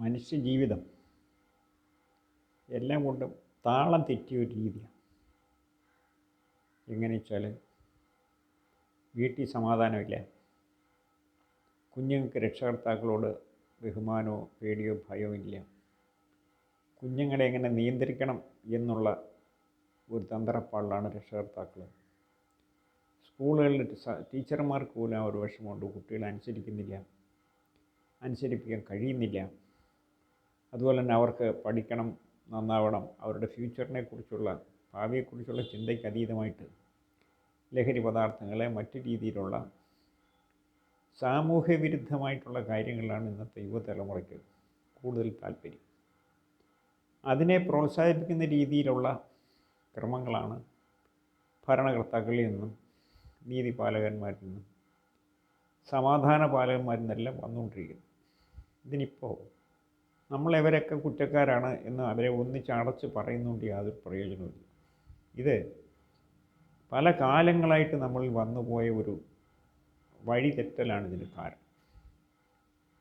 മനുഷ്യജീവിതം എല്ലാം കൊണ്ടും താളം തെറ്റിയ ഒരു രീതിയാണ്. എങ്ങനെ വെച്ചാൽ വീട്ടിൽ സമാധാനമില്ല, കുഞ്ഞുങ്ങൾക്ക് രക്ഷകർത്താക്കളോട് ബഹുമാനമോ പേടിയോ ഭയമോ ഇല്ല, കുഞ്ഞുങ്ങളെ എങ്ങനെ നിയന്ത്രിക്കണം എന്നുള്ള ഒരു തന്ത്രപ്പാടിലാണ് രക്ഷകർത്താക്കൾ. സ്കൂളുകളിൽ ടീച്ചർമാർക്ക് പോലും ഒരു വിഷമമുണ്ട്, കുട്ടികളെ അനുസരിപ്പിക്കാൻ കഴിയുന്നില്ല. അതുപോലെ തന്നെ അവർക്ക് പഠിക്കണം, നന്നാവണം, അവരുടെ ഫ്യൂച്ചറിനെ കുറിച്ചുള്ള ഭാവിയെക്കുറിച്ചുള്ള ചിന്തയ്ക്ക് അതീതമായിട്ട് ലഹരി പദാർത്ഥങ്ങളെ മറ്റു രീതിയിലുള്ള സാമൂഹ്യ വിരുദ്ധമായിട്ടുള്ള കാര്യങ്ങളാണ് ഇന്നത്തെ യുവതലമുറയ്ക്ക് കൂടുതൽ താല്പര്യം. അതിനെ പ്രോത്സാഹിപ്പിക്കുന്ന രീതിയിലുള്ള ക്രമങ്ങളാണ് ഭരണകർത്താക്കളിൽ നിന്നും നീതിപാലകന്മാരിൽ നിന്നും സമാധാന പാലകന്മാരിൽ നിന്നെല്ലാം വന്നുകൊണ്ടിരിക്കുന്നു. ഇതിനിപ്പോൾ നമ്മളെവരൊക്കെ കുറ്റക്കാരാണ് എന്ന് അവരെ ഒന്നിച്ചടച്ച് പറയുന്നുകൊണ്ട് യാതൊരു പ്രയോജനവുമില്ല. ഇത് പല കാലങ്ങളായിട്ട് നമ്മളിൽ വന്നുപോയ ഒരു വഴിതെറ്റലാണ് ഇതിന് കാരണം.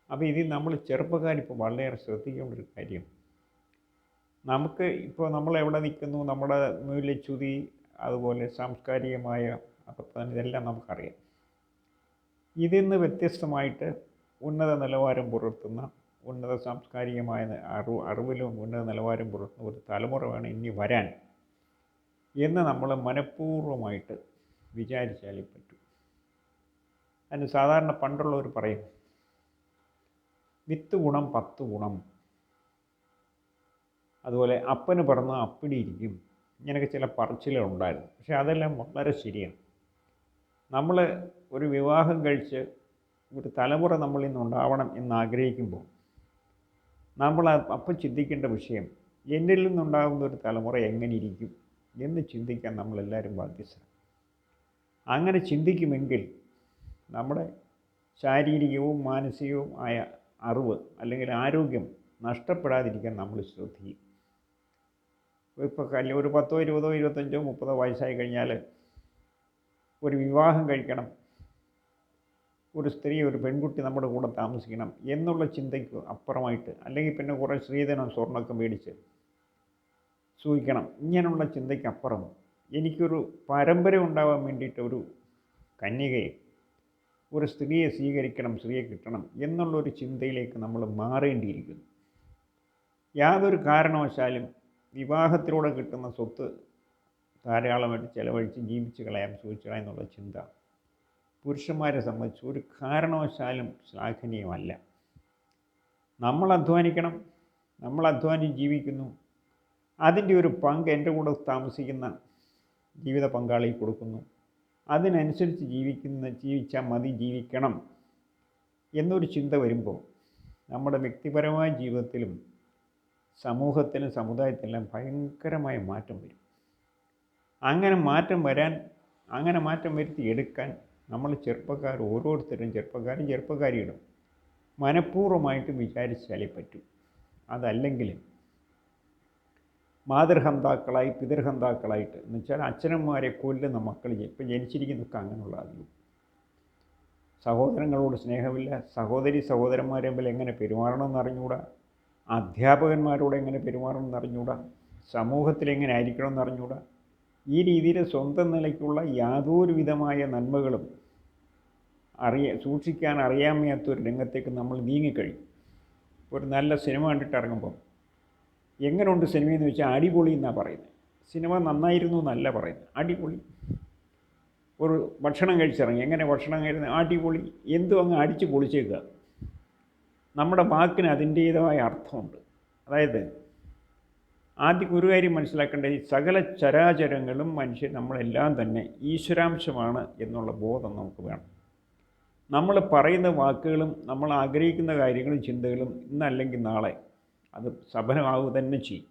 അപ്പോൾ ഇതിൽ നമ്മൾ ചെറുപ്പക്കാരിപ്പോൾ വളരെയേറെ ശ്രദ്ധിക്കേണ്ട ഒരു കാര്യം, നമുക്ക് ഇപ്പോൾ നമ്മളെവിടെ നിൽക്കുന്നു, നമ്മുടെ മൂല്യച്യുതി, അതുപോലെ സാംസ്കാരികമായ അപത്തനം, ഇതെല്ലാം നമുക്കറിയാം. ഇതിൽ നിന്ന് വ്യത്യസ്തമായിട്ട് ഉന്നത നിലവാരം പുലർത്തുന്ന, ഉന്നത സാംസ്കാരികമായ അറിവിലും ഉന്നത നിലവാരം പുലർത്തുന്ന ഒരു തലമുറ വേണം ഇനി വരാൻ എന്ന് നമ്മൾ മനഃപൂർവ്വമായിട്ട് വിചാരിച്ചാലേ പറ്റൂ. അതിന് സാധാരണ പണ്ടുള്ളവർ പറയും, വിത്ത് ഗുണം 10 ഗുണം, അതുപോലെ അപ്പന് പിറന്ന അപ്പിടിയിരിക്കും, ഇങ്ങനെയൊക്കെ ചില പറച്ചിലുകളുണ്ടായിരുന്നു. പക്ഷേ അതെല്ലാം വളരെ ശരിയാണ്. നമ്മൾ ഒരു വിവാഹം കഴിച്ച് ഒരു തലമുറ നമ്മളിൽ നിന്നുണ്ടാവണം എന്നാഗ്രഹിക്കുമ്പോൾ നമ്മൾ അപ്പം ചിന്തിക്കേണ്ട വിഷയം, എന്നിൽ നിന്നുണ്ടാകുന്ന ഒരു തലമുറ എങ്ങനെ ഇരിക്കും എന്ന് ചിന്തിക്കാൻ നമ്മളെല്ലാവരും ബാധ്യസ്ഥരാണ്. അങ്ങനെ ചിന്തിക്കുമെങ്കിൽ നമ്മുടെ ശാരീരികവും മാനസികവും ആയ അറിവ് അല്ലെങ്കിൽ ആരോഗ്യം നഷ്ടപ്പെടാതിരിക്കാൻ നമ്മൾ ശ്രദ്ധിക്കും. ഇപ്പോൾ ഒരു 10, 20, 25, 30 വയസ്സായി കഴിഞ്ഞാൽ ഒരു വിവാഹം കഴിക്കണം, ഒരു സ്ത്രീ, ഒരു പെൺകുട്ടി നമ്മുടെ കൂടെ താമസിക്കണം എന്നുള്ള ചിന്തയ്ക്ക് അപ്പുറമായിട്ട്, അല്ലെങ്കിൽ പിന്നെ കുറേ സ്ത്രീധനം സ്വർണ്ണമൊക്കെ മേടിച്ച് സൂക്ഷിക്കണം, ഇങ്ങനെയുള്ള ചിന്തയ്ക്കപ്പുറം എനിക്കൊരു പരമ്പര ഉണ്ടാവാൻ വേണ്ടിയിട്ട് ഒരു കന്യകയെ, ഒരു സ്ത്രീയെ സ്വീകരിക്കണം, സ്ത്രീയെ കിട്ടണം എന്നുള്ളൊരു ചിന്തയിലേക്ക് നമ്മൾ മാറേണ്ടിയിരിക്കുന്നു. യാതൊരു കാരണവശാലും വിവാഹത്തിലൂടെ കിട്ടുന്ന സ്വത്ത് ധാരാളമായിട്ട് ചിലവഴിച്ച് ജീവിച്ച് കളയാം, സൂക്ഷിച്ച് കളയാം എന്നുള്ള ചിന്ത പുരുഷന്മാരെ സംബന്ധിച്ച് ഒരു കാരണവശാലും ശ്ലാഘനീയമല്ല. നമ്മൾ അധ്വാനിക്കണം, നമ്മൾ അധ്വാനിച്ച് ജീവിക്കുന്നു, അതിൻ്റെ ഒരു പങ്ക് എൻ്റെ കൂടെ താമസിക്കുന്ന ജീവിത പങ്കാളി കൊടുക്കുന്നു, അതിനനുസരിച്ച് ജീവിച്ചാൽ മതി, ജീവിക്കണം എന്നൊരു ചിന്ത വരുമ്പോൾ നമ്മുടെ വ്യക്തിപരമായ ജീവിതത്തിലും സമൂഹത്തിലും സമുദായത്തിലും ഭയങ്കരമായ മാറ്റം വരും. അങ്ങനെ മാറ്റം വരുത്തി എടുക്കാൻ നമ്മൾ ചെറുപ്പക്കാർ ഓരോരുത്തരും, ചെറുപ്പക്കാരികളും മനഃപൂർവ്വമായിട്ട് വിചാരിച്ചാലേ പറ്റൂ. അതല്ലെങ്കിൽ മാതൃഹന്താക്കളായി പിതൃഹന്താക്കളായിട്ട്, എന്ന് വെച്ചാൽ അച്ഛനമ്മമാരെ കൊല്ലുന്ന മക്കൾ ഇപ്പോൾ ജനിച്ചിരിക്കുന്നതൊക്കെ അങ്ങനെയുള്ള അറിയും. സഹോദരങ്ങളോട് സ്നേഹമില്ല, സഹോദരന്മാരെ തമ്മിൽ എങ്ങനെ പെരുമാറണമെന്ന് അറിഞ്ഞുകൂടാ, അധ്യാപകന്മാരോട് എങ്ങനെ പെരുമാറണമെന്ന് അറിഞ്ഞുകൂടാ, സമൂഹത്തിലെങ്ങനെ ആയിരിക്കണമെന്ന് അറിഞ്ഞുകൂടാ. ഈ രീതിയിൽ സ്വന്തം നിലയ്ക്കുള്ള യാതൊരു വിധമായ നന്മകളും സൂക്ഷിക്കാൻ അറിയാൻ വയ്യാത്തൊരു രംഗത്തേക്ക് നമ്മൾ നീങ്ങിക്കഴിയും. ഒരു നല്ല സിനിമ കണ്ടിട്ട് ഇറങ്ങുമ്പോൾ എങ്ങനെയുണ്ട് സിനിമയെന്ന് വെച്ചാൽ അടിപൊളി എന്നാണ് പറയുന്നത്. സിനിമ നന്നായിരുന്നു എന്നല്ല പറയുന്നത്, അടിപൊളി. ഒരു ഭക്ഷണം കഴിച്ചിറങ്ങി, എങ്ങനെ ഭക്ഷണം കഴിക്കുന്നത്, അടിപൊളി. എന്തും അങ്ങ് അടിച്ച് പൊളിച്ചേക്കുക. നമ്മുടെ വാക്കിന് അതിൻ്റേതായ അർത്ഥമുണ്ട്. അതായത് ആദ്യം ഒരു കാര്യം മനസ്സിലാക്കേണ്ടത്, ഈ സകല ചരാചരങ്ങളും മനുഷ്യൻ നമ്മളെല്ലാം തന്നെ ഈശ്വരാംശമാണ് എന്നുള്ള ബോധം നമുക്ക് വേണം. നമ്മൾ പറയുന്ന വാക്കുകളും നമ്മൾ ആഗ്രഹിക്കുന്ന കാര്യങ്ങളും ചിന്തകളും ഇന്നല്ലെങ്കിൽ നാളെ അത് സഫലമാവുക തന്നെ ചെയ്യും.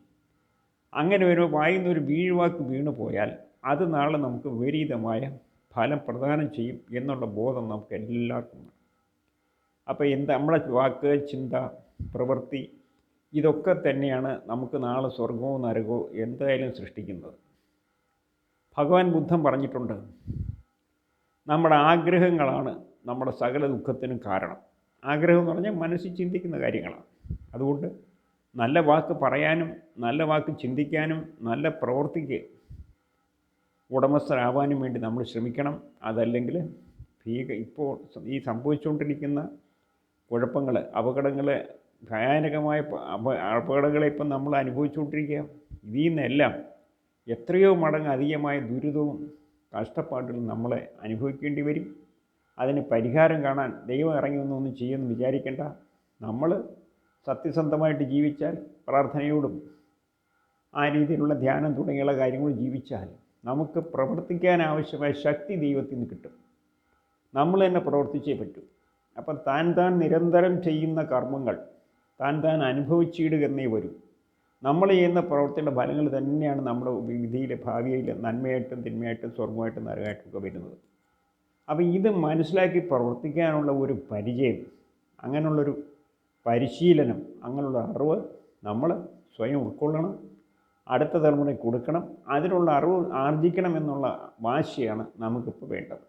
അങ്ങനെ വരുമ്പോൾ വായിന്നൊരു വീഴ്വാക്ക് വീണു പോയാൽ അത് നാളെ നമുക്ക് വിപരീതമായ ഫലം പ്രദാനം ചെയ്യും എന്നുള്ള ബോധം നമുക്ക് എല്ലാവർക്കും വേണം. അപ്പോൾ നമ്മുടെ വാക്ക്, ചിന്ത, പ്രവൃത്തി, ഇതൊക്കെ തന്നെയാണ് നമുക്ക് നാളെ സ്വർഗവും നരകവും എന്തായാലും സൃഷ്ടിക്കുന്നത്. ഭഗവാൻ ബുദ്ധൻ പറഞ്ഞിട്ടുണ്ട്, നമ്മുടെ ആഗ്രഹങ്ങളാണ് നമ്മുടെ സകല ദുഃഖത്തിനും കാരണം. ആഗ്രഹം എന്ന് പറഞ്ഞാൽ മനസ്സിൽ ചിന്തിക്കുന്ന കാര്യങ്ങളാണ്. അതുകൊണ്ട് നല്ല വാക്ക് പറയാനും നല്ല വാക്ക് ചിന്തിക്കാനും നല്ല പ്രവൃത്തിക്ക് ഉടമസ്ഥരാവാനും വേണ്ടി നമ്മൾ ശ്രമിക്കണം. അതല്ലെങ്കിൽ ഇപ്പോൾ ഈ സംഭവിച്ചുകൊണ്ടിരിക്കുന്ന കുഴപ്പങ്ങൾ, അപകടങ്ങൾ, ഭയാനകമായ അപകടങ്ങളെ ഇപ്പം നമ്മൾ അനുഭവിച്ചുകൊണ്ടിരിക്കുക. ഇതിൽ നിന്നെല്ലാം എത്രയോ മടങ്ങ് അധികമായ ദുരിതവും കഷ്ടപ്പാടുകളും നമ്മളെ അനുഭവിക്കേണ്ടി വരും. അതിന് പരിഹാരം കാണാൻ ദൈവം ഇറങ്ങി ഒന്നും ചെയ്യുമെന്ന് വിചാരിക്കേണ്ട. നമ്മൾ സത്യസന്ധമായിട്ട് ജീവിച്ചാൽ, പ്രാർത്ഥനയോടും ആ രീതിയിലുള്ള ധ്യാനം തുടങ്ങിയുള്ള കാര്യങ്ങൾ ജീവിച്ചാൽ നമുക്ക് പ്രവർത്തിക്കാൻ ആവശ്യമായ ശക്തി ദൈവത്തിൽ നിന്ന് കിട്ടും. നമ്മൾ തന്നെ പ്രവർത്തിച്ചേ പറ്റൂ. അപ്പം താൻ നിരന്തരം ചെയ്യുന്ന കർമ്മങ്ങൾ താൻ അനുഭവിച്ചിടുക എന്നേ വരൂ. നമ്മൾ ചെയ്യുന്ന പ്രവർത്തിയുടെ ഫലങ്ങൾ തന്നെയാണ് നമ്മുടെ വിധിയിലെ ഭാവിയിൽ നന്മയായിട്ടും തിന്മയായിട്ടും സ്വർഗമായിട്ടും നരകമായിട്ടും ഒക്കെ വരുന്നത്. അപ്പോൾ ഇത് മനസ്സിലാക്കി പ്രവർത്തിക്കാനുള്ള ഒരു പരിചയം, അങ്ങനെയുള്ളൊരു പരിശീലനം, അങ്ങനെയുള്ള അറിവ് നമ്മൾ സ്വയം ഉൾക്കൊള്ളണം, അടുത്ത തലമുറയ്ക്ക് കൊടുക്കണം. അതിനുള്ള അറിവ് ആർജിക്കണം എന്നുള്ള വാശിയാണ് നമുക്കിപ്പോൾ വേണ്ടത്.